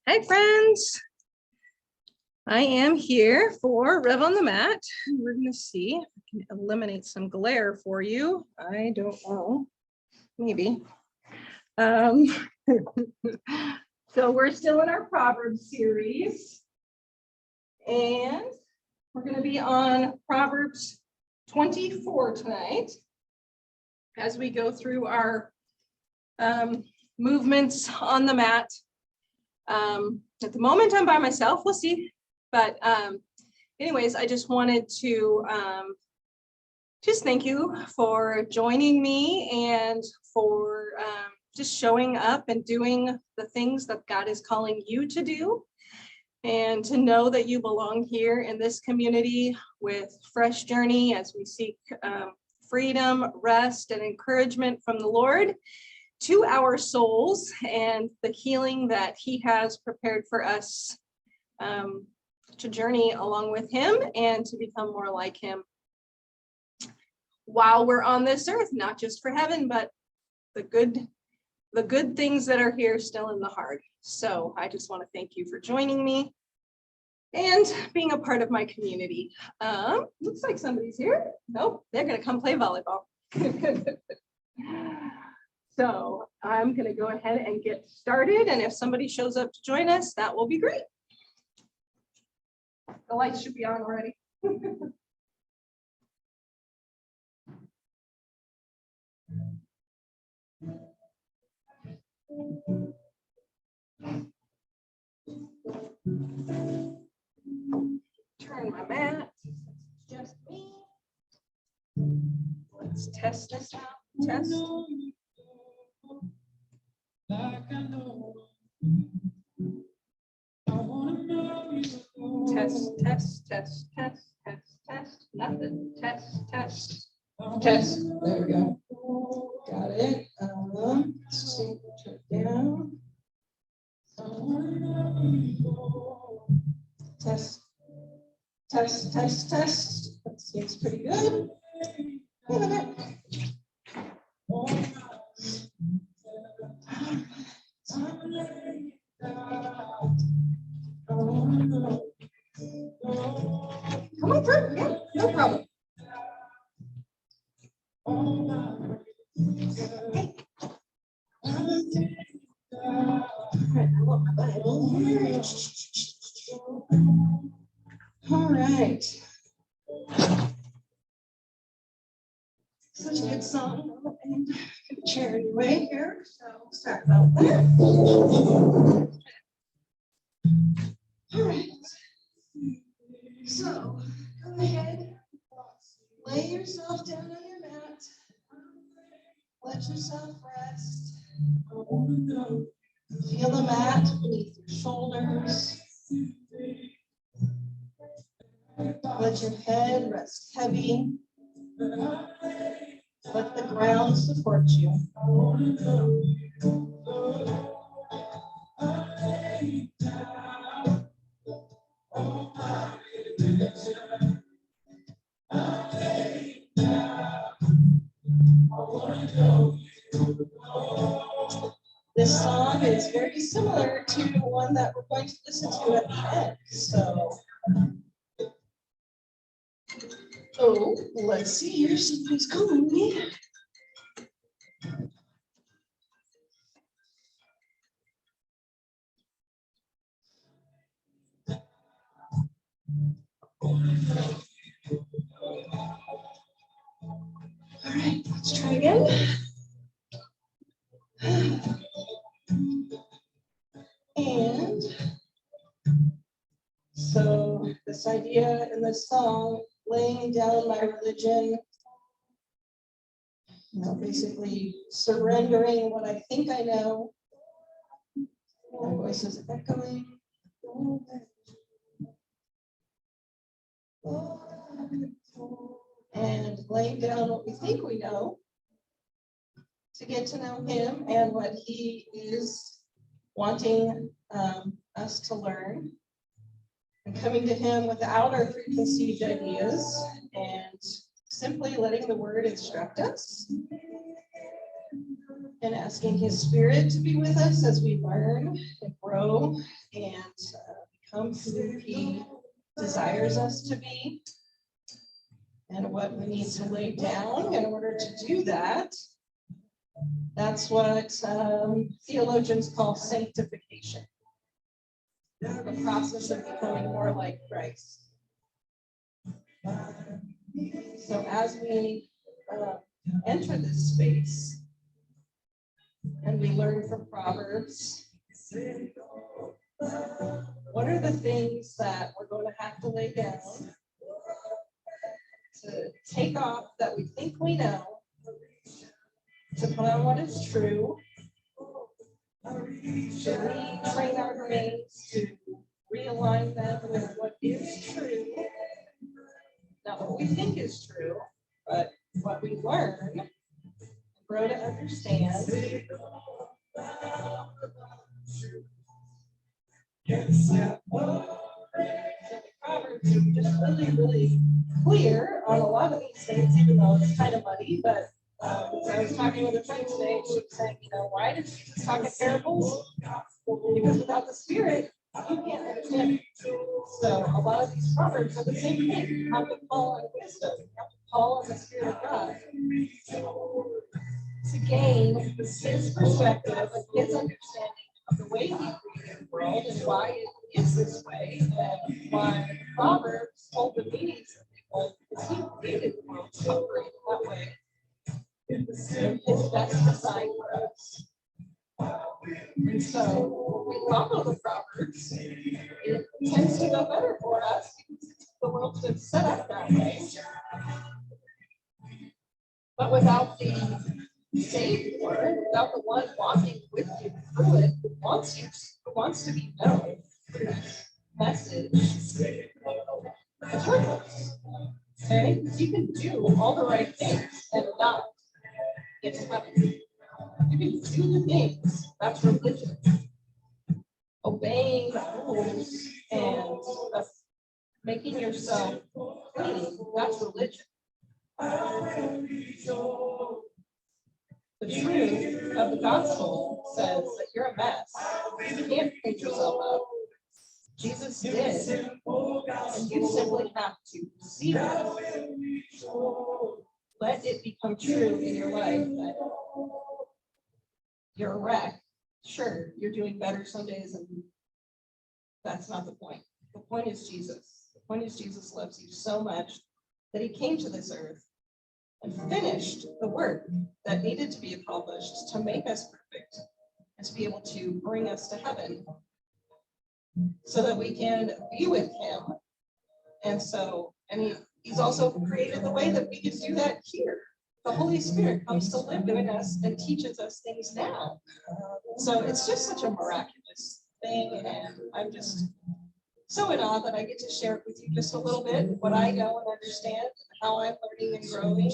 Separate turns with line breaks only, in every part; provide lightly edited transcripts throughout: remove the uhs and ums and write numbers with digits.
Hi, friends. I am here for Rev on the Mat. We're going to see if I can eliminate some glare for you. I don't know. Maybe. So we're still in our Proverbs series. And we're going to be on Proverbs 24 tonight as we go through our movements on the mat. At the moment, I'm by myself. We'll see. But anyways, I just wanted to just thank you for joining me and for just showing up and doing the things that God is calling you to do, and to know that you belong here in this community with Fresh Journey as we seek freedom, rest, and encouragement from the Lord to our souls and the healing that He has prepared for us to journey along with Him and to become more like Him while we're on this earth, not just for heaven, but the good things that are here still in the hard. So I just want to thank you for joining me and being a part of my community. Looks like somebody's here. Nope, they're going to come play volleyball. So I'm going to go ahead and get started. And if somebody shows up to join us, that will be great. The lights should be on already. Turn my mat. Just me. Let's test this out. Test. Test. Nothing. Test. There we go. Got it. Let's see. Turn it down. Test. That seems pretty good. Come on through. Yeah, no problem. Hey. All right, I want my Bible here. All right. Such a good song. And get a chair anyway here. So sorry about that. All right. So go ahead, lay yourself down on your mat. Let yourself rest. Feel the mat beneath your shoulders. Let your head rest heavy. Let the ground support you. This song is very similar to one that we're going to listen to at the end. So, let's see here. Somebody's calling me. All right, let's try again. And so this idea in this song, laying down my religion, basically surrendering what I think I know. My voice is echoing. And laying down what we think we know to get to know Him and what He is wanting us to learn, and coming to Him without our preconceived ideas and simply letting the Word instruct us.
And asking His Spirit to be with us as we learn and grow and become who He desires us to be, and what we need to lay down in order to do that. That's what theologians call sanctification, the process of becoming more like Christ. So as we enter this space and we learn from Proverbs, what are the things that we're going to have to lay down to take off that we think we know, to put on what is true, to retrain our brains, to realign them with what is true, not what we think is true, but what we learn, grow to understand. So the Proverbs are just really clear on a lot of these things, even though it's kind of muddy. But so I was talking with a friend today, she was saying, why did Jesus talk in parables? Because without the Spirit, you can't understand it. So a lot of these Proverbs are the same thing. You have to call on wisdom. You have to call on the Spirit of God to gain His perspective and His understanding of the way He created the world and why it is this way, and why the Proverbs hold the meanings of people, because He created the world to operate in that way. His best design for us. And so we follow the Proverbs, it tends to go better for us because the world's been set up that way. But without the Savior, without the one walking with you through it, who wants to be known through this message, it's worthless. Okay? You can do all the right things and not get to heaven. You can do the things, that's religion. Obeying the rules and making yourself clean, that's religion. The truth of the gospel says that you're a mess. You can't clean yourself up. Jesus did, and you simply have to see that. Let it become true in your life that you're a wreck. Sure, you're doing better some days, and that's not the point. The point is Jesus. The point is Jesus loves you so much that He came to this earth and finished the work that needed to be accomplished to make us perfect and to be able to bring us to heaven so that we can be with Him. And He's also created the way that we can do that here. The Holy Spirit comes to live in us and teaches us things now. So it's just such a miraculous thing, and I'm just so in awe that I get to share with you just a little bit what I know and understand, and how I'm learning and growing.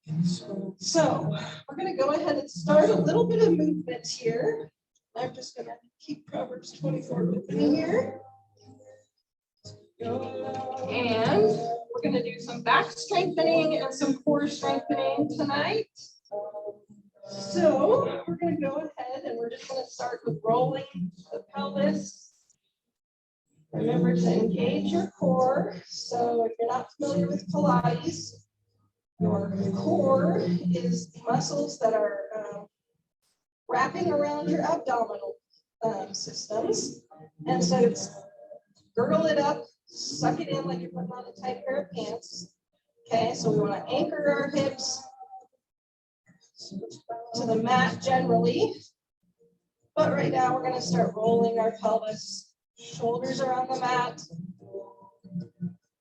And so we're going to go ahead and start a little bit of movement here. I'm just going to keep Proverbs 24 open here. And we're going to do some back strengthening and some core strengthening tonight. So we're going to go ahead and we're just going to start with rolling the pelvis. Remember to engage your core. So if you're not familiar with Pilates, your core is the muscles that are wrapping around your abdominal systems. And so it's girdle it up, suck it in like you're putting on a tight pair of pants. Okay, so we want to anchor our hips to the mat generally. But right now we're going to start rolling our pelvis. Shoulders are on the mat.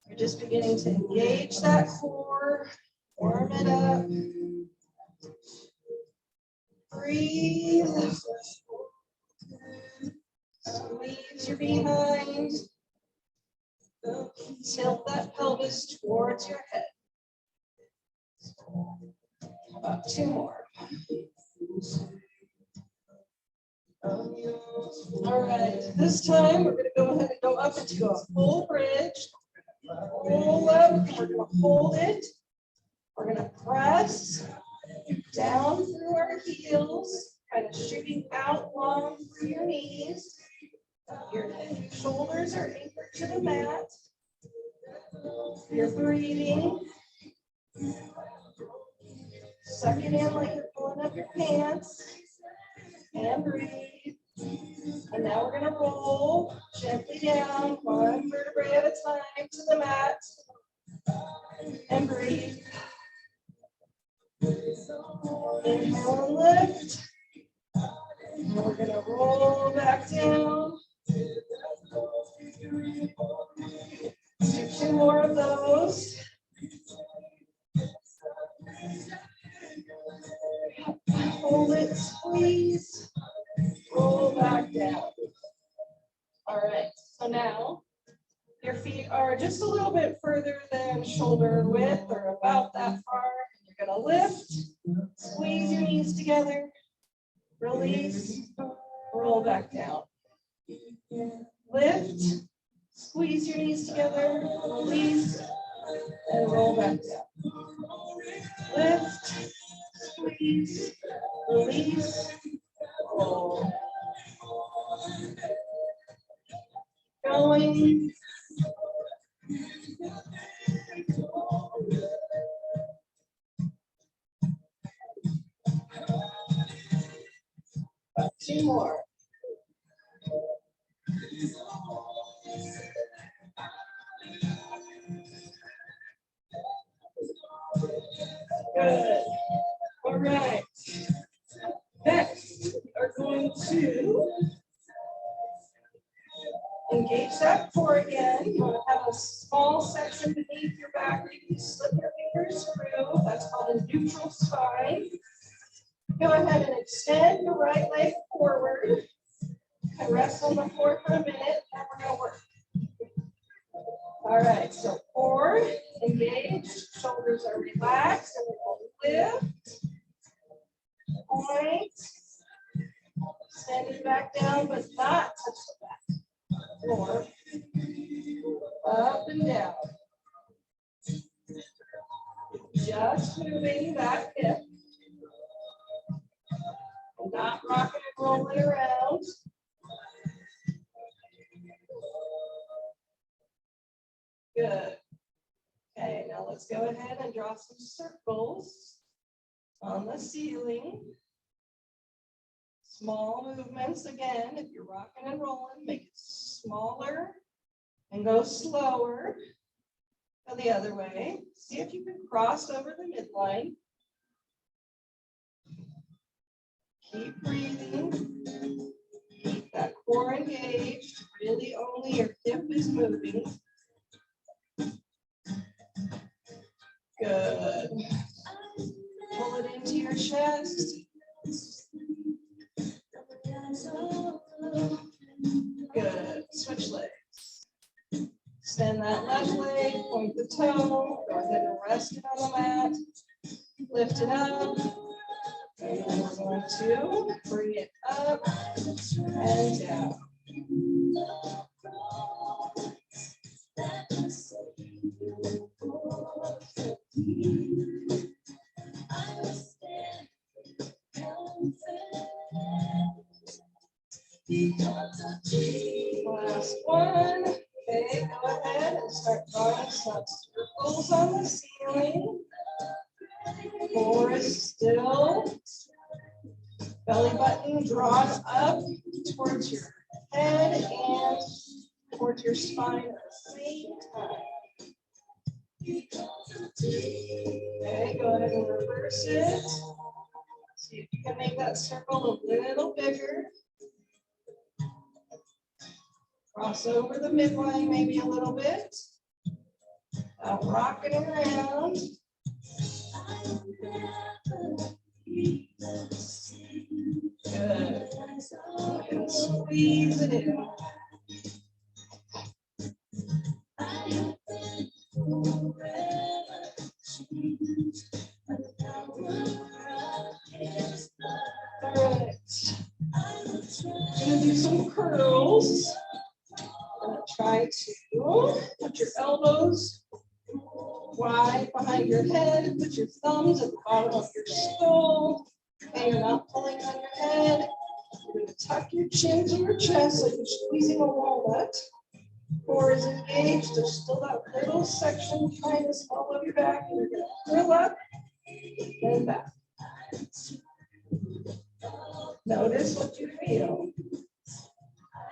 You're just beginning to engage that core, warm it up. Breathe. Squeeze your behind. Tilt that pelvis towards your head. About 2 more. All right, this time we're going to go ahead and go up into a full bridge. Roll up, and we're going to hold it. We're gonna press down through our heels, kind of shooting out long through your knees. Your shoulders are anchored to the mat. You're breathing. Suck it in like you're pulling up your pants. And breathe. And now we're going to roll gently down, one vertebrae at a time to the mat. And breathe. Inhale and lift. And we're going to roll back down. Do 2 more of those. Hold it, squeeze, roll back down. All right, so now your feet are just a little bit further than shoulder width or about that far. You're gonna lift, squeeze your knees together, release, roll back down. Lift, squeeze your knees together, release, and roll back down. Lift, squeeze, release, roll. Going. About 2 more. Good. All right. Next, we are going to engage that core again. You want to have a small section beneath your back where you can slip your fingers through. That's called a neutral spine. Go ahead and extend your right leg forward. And rest on the floor for a minute, and we're going to work. All right, so core engaged, shoulders are relaxed, and we're going to lift. Point. Standing back down, but not touch the back. Floor. Up and down. Just moving that hip. Not rocking and rolling around. Good. Okay, now let's go ahead and draw some circles on the ceiling. Small movements again. If you're rocking and rolling, make it smaller and go slower. Go the other way. See if you can cross over the midline. Keep breathing. Keep that core engaged. Really only your hip is moving. Good. Pull it into your chest. Good. Switch legs. Extend that left leg, point the toe, go ahead and rest it on the mat. Lift it up. And then we're going to bring it up and down. Last one. Okay, go ahead and start drawing some circles on the ceiling. Core is still. Belly button drawn up towards your head and towards your spine at the same time. Okay, go ahead and reverse it. See if you can make that circle a little bigger. Cross over the midline maybe a little bit. Rock it around. Good. And squeeze it in. All right. I'm going to do some curls. I'm going to try to put your elbows Wide behind your head, put your thumbs at the bottom of your skull. Okay, you're not pulling on your head. You're going to tuck your chin to your chest like you're squeezing a walnut. Core is engaged. There's still that little section behind the small of your back, and you're going to curl up and back. Notice what you feel.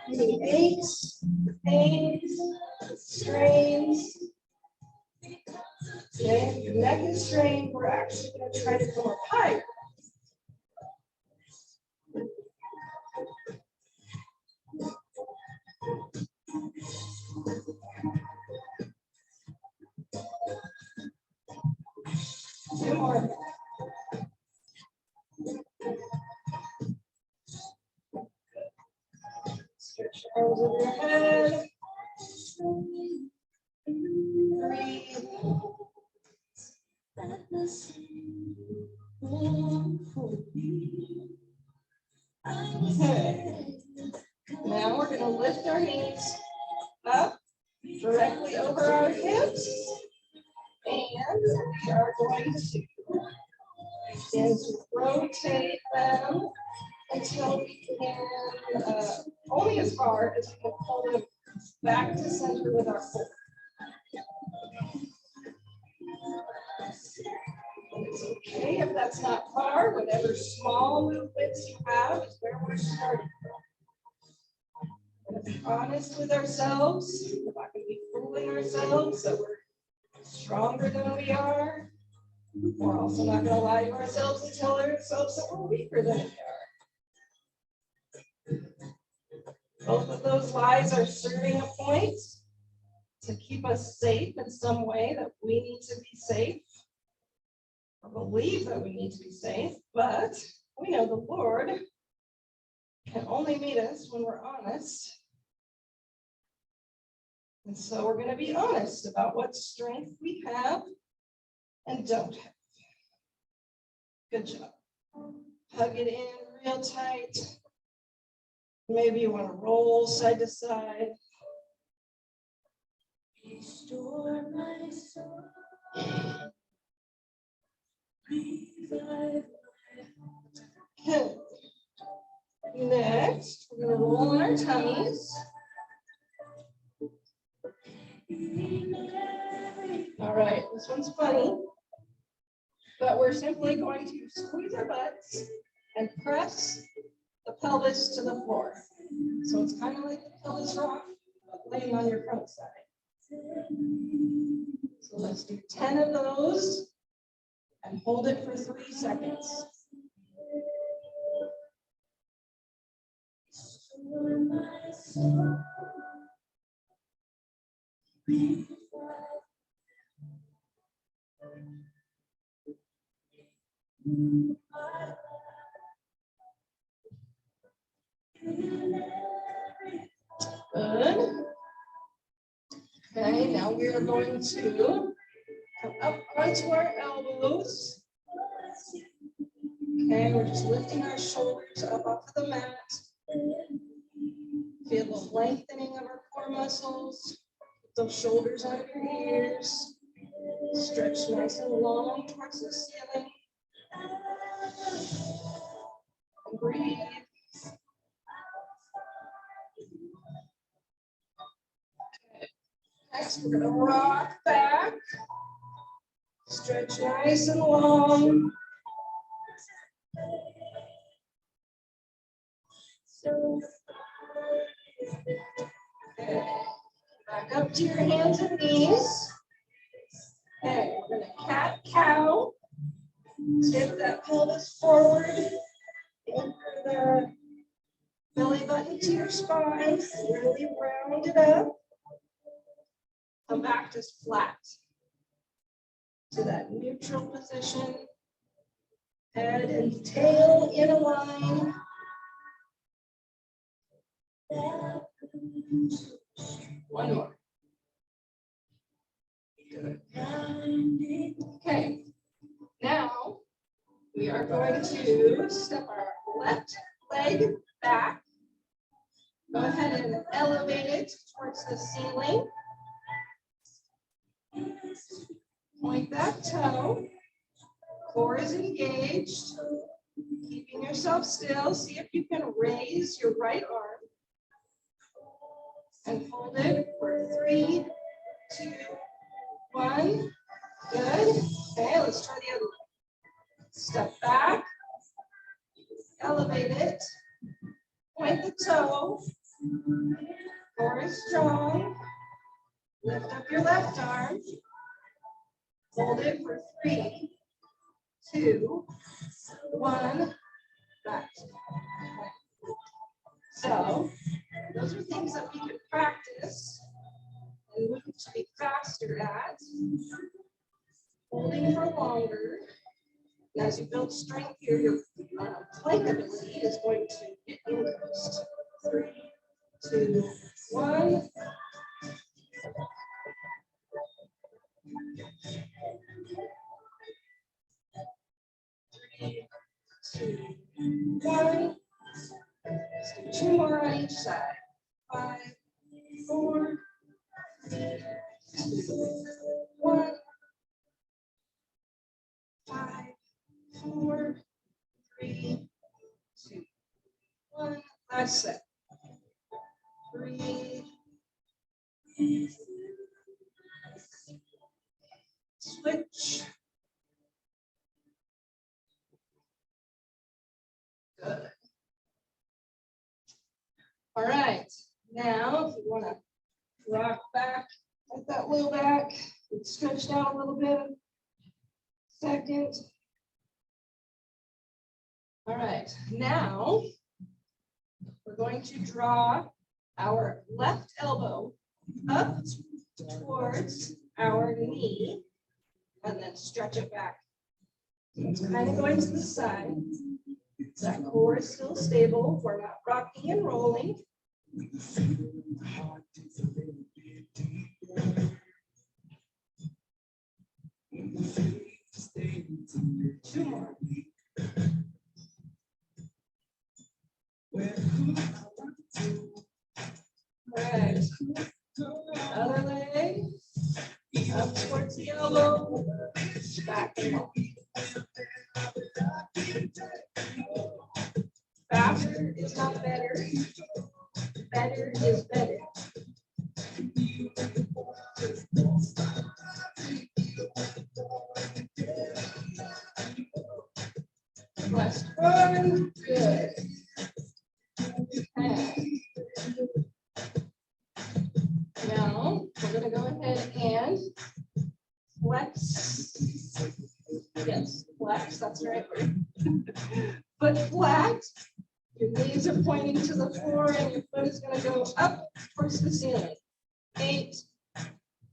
Any aches, pains, strains. Okay, your neck is strained. We're actually going to try to go up higher. Two more. Stretch your arms over your head. Breathe. Okay. Now we're going to lift our knees up directly over our hips. And we are going to begin to rotate them until we can, only as far as we can pull them back to center with our foot. It's okay if that's not far. Whatever small movements you have is where we're starting from. We're going to be honest with ourselves. We're not going to be fooling ourselves that we're stronger than we are. We're also not going to lie to ourselves and tell ourselves that we're weaker than we are. Both of those lies are serving a point to keep us safe in some way that we need to be safe, or believe that we need to be safe, but we know the Lord can only meet us when we're honest. And so we're going to be honest about what strength we have and don't have. Good job. Hug it in real tight. Maybe you want to roll side to side. Restore my soul. Revive my heart. Next, we're going to roll on our tummies. All right, this one's funny, but we're simply going to squeeze our butts and press the pelvis to the floor. So it's kind of like the pelvis rock, but laying on your front side. So let's do 10 of those and hold it for 3 seconds. Good. Okay, now we are going to come up onto our elbows. Okay, we're just lifting our shoulders up off of the mat. Feel the lengthening of our core muscles. Put those shoulders out of your ears. Stretch nice and long towards the ceiling. Breathe. Okay. Next, we're going to rock back. Stretch nice and long. Okay. Back up to your hands and knees. Okay, we're going to cat-cow. Tip that pelvis forward. Anchor the belly button to your spine. Really round it up. Come back just flat to that neutral position. Head and tail in a line. One more. Good. Okay. Now we are going to step our left leg back. Go ahead and elevate it towards the ceiling. Point that toe. Core is engaged. Keeping yourself still. See if you can raise your right arm. And hold it for 3, 2, 1. Good. Okay, let's try the other one. Step back. Elevate it. Point the toe. Core is strong. Lift up your left arm. Hold it for 3, 2, 1. Back. So those are things that we can practice and we can be faster at. Holding for longer. And as you build strength here, your plank ability is going to get increased. 3, 2, 1. 3, 2, 1. Let's do 2 more on each side. 5, 4, 3, 2, 1. 5, 4, 3, 2, 1. Last set. Breathe. Switch. Good. All right. Now, if you want to rock back, let that low back, get stretched out a little bit. Second. All right. Now, we're going to draw our left elbow up towards our knee and then stretch it back. So it's kind of going to the side. That core is still stable. We're not rocking and rolling. 2 more. All right. Other leg. Up towards the elbow. Back and up. Faster is not better. Better is better. Last one. Good. And now we're going to go ahead and flex. Yes, flex. That's the right word. Foot flat. Your knees are pointing to the floor and your foot is going to go up towards the ceiling. 8,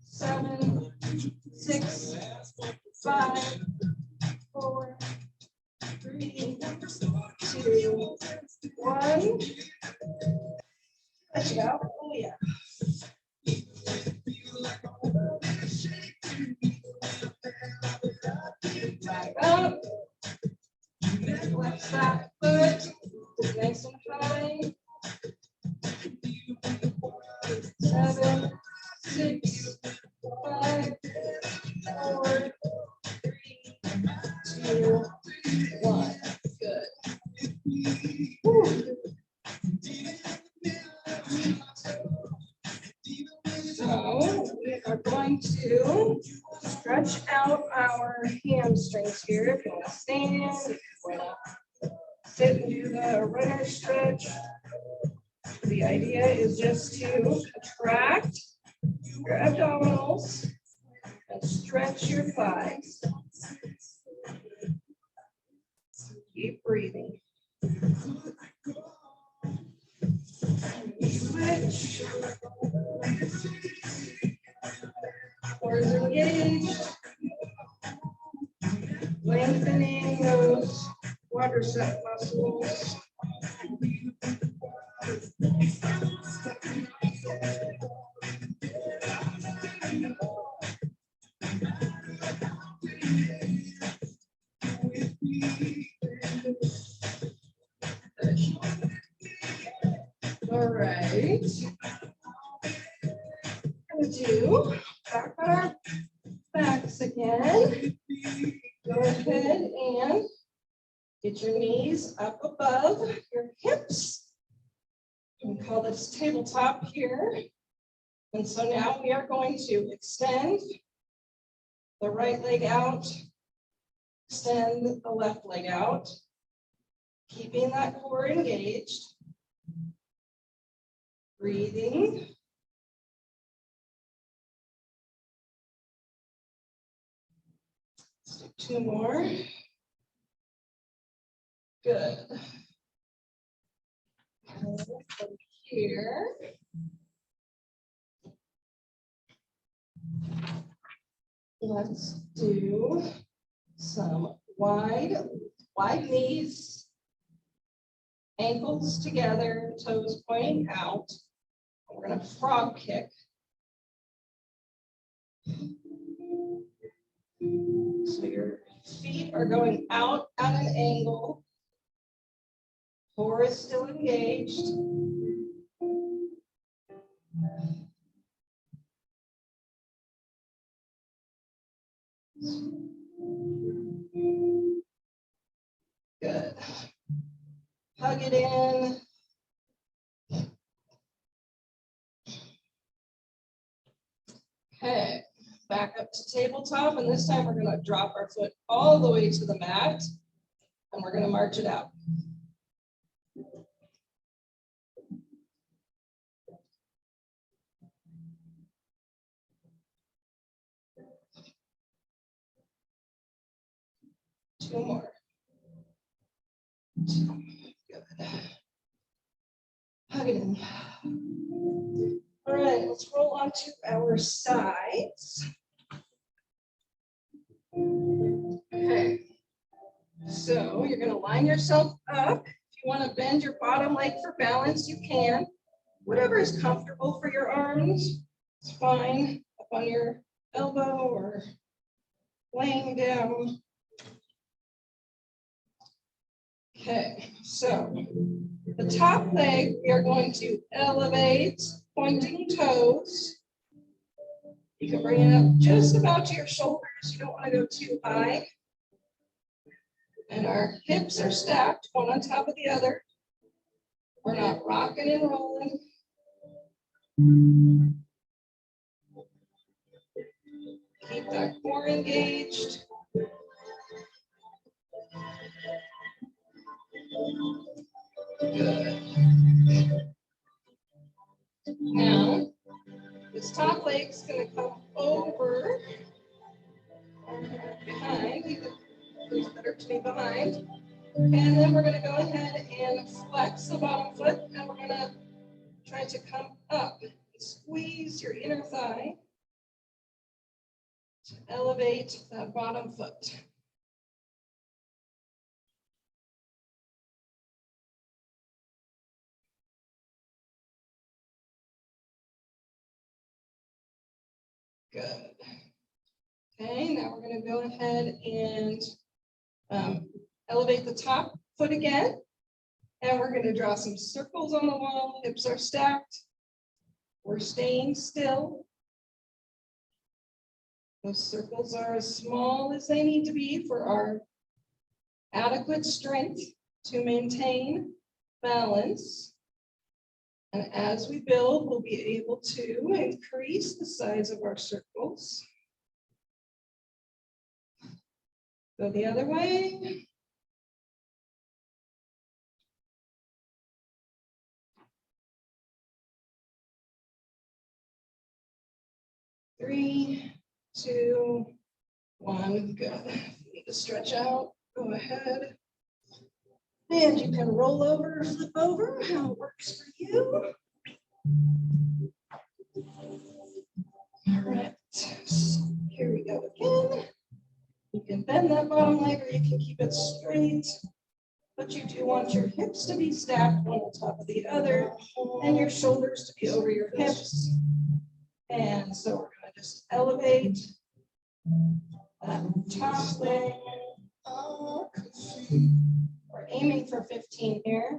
7, 6, 5, 4, 3, 2, 1. Let's go. Oh, yeah. Back up. Flex that foot. Nice and high. 7, 6, 5, 4, 3, 2, 1. Good. Woo. So we are going to stretch out our hamstrings here. If you want to stand, if you want to sit and do the runner stretch. The idea is just to contract your abdominals and stretch your thighs. Keep breathing. Switch. Cores engaged. Lengthening those quadricep muscles. All right. We'll do back on our backs Once again, go ahead and get your knees up above your hips. We call this tabletop here. And so now we are going to extend the right leg out, extend the left leg out, keeping that core engaged, breathing. Let's do 2 more. Good. From here. Let's do some wide knees, ankles together, toes pointing out. We're going to frog kick. So your feet are going out at an angle. Core is still engaged. Good. Hug it in. Okay, back up to tabletop, and this time we're going to drop our foot all the way to the mat, and we're going to march it out. Two more. Good. Hug it in. All right, let's roll onto our sides. Okay, so you're going to line yourself up. If you want to bend your bottom leg for balance, you can. Whatever is comfortable for your arms, it's fine. Up on your elbow or laying down. Okay, so the top leg, we are going to elevate, pointing toes. You can bring it up just about to your shoulders. You don't want to go too high. And our hips are stacked, one on top of the other. We're not rocking and rolling. Keep that core engaged. Good. Now, this top leg's going to come over behind. It's better to be behind. And then we're going to go ahead and flex the bottom foot, and we're going to try to come up and squeeze your inner thigh to elevate that bottom foot. Good. Okay, now we're going to go ahead and elevate the top foot again. And we're going to draw some circles on the wall. Hips are stacked. We're staying still. Those circles are as small as they need to be for our adequate strength to maintain balance. And as we build, we'll be able to increase the size of our circles. Go the other way. Three, two, one, good. If you need to stretch out, go ahead. And you can roll over or flip over, how it works for you. All right, so here we go again. You can bend that bottom leg or you can keep it straight, but you do want your hips to be stacked one on top of the other and your shoulders to be over your hips. And so we're going to just elevate that top leg. We're aiming for 15 here,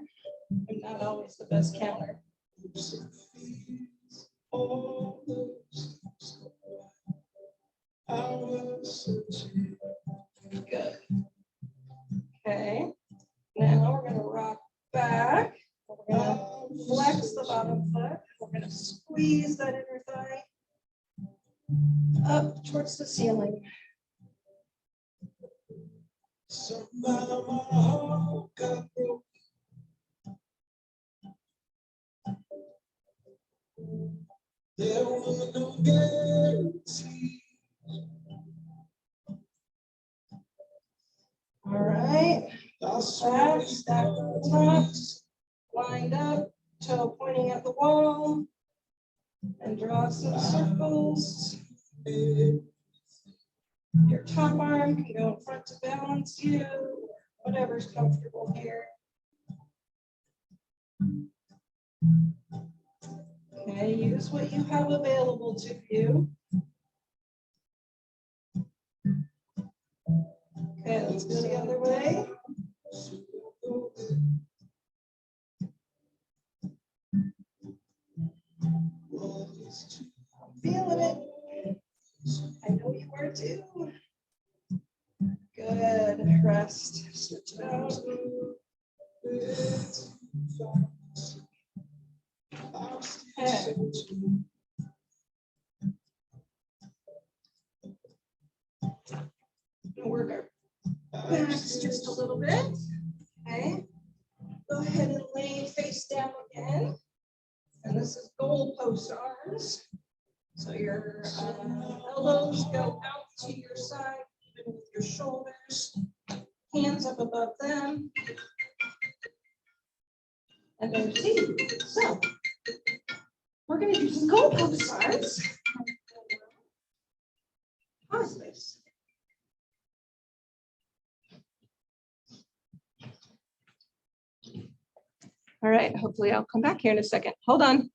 but not always the best counter. Good. Okay, now we're gonna rock back. We're gonna flex the bottom foot. We're gonna squeeze that inner thigh up towards the ceiling. Somehow my heart got broke. There was no guarantee. All right, back, stack the tops, lined up, toe pointing at the wall, and draw some circles. Your top arm can go in front to balance you, whatever's comfortable here. Okay, use what you have available to you. Okay, let's go the other way. I'm feeling it. I know you are too. Good. Rest. Stretch it out. Okay. Work our backs just a little bit. Okay. Go ahead and lay face down again. And this is goalpost arms. So your elbows go out to your side, even with your shoulders. Hands up above them. And then feet. So we're going to do some goalpost arms. Pause this. All right, hopefully I'll come back here in a second. Hold on.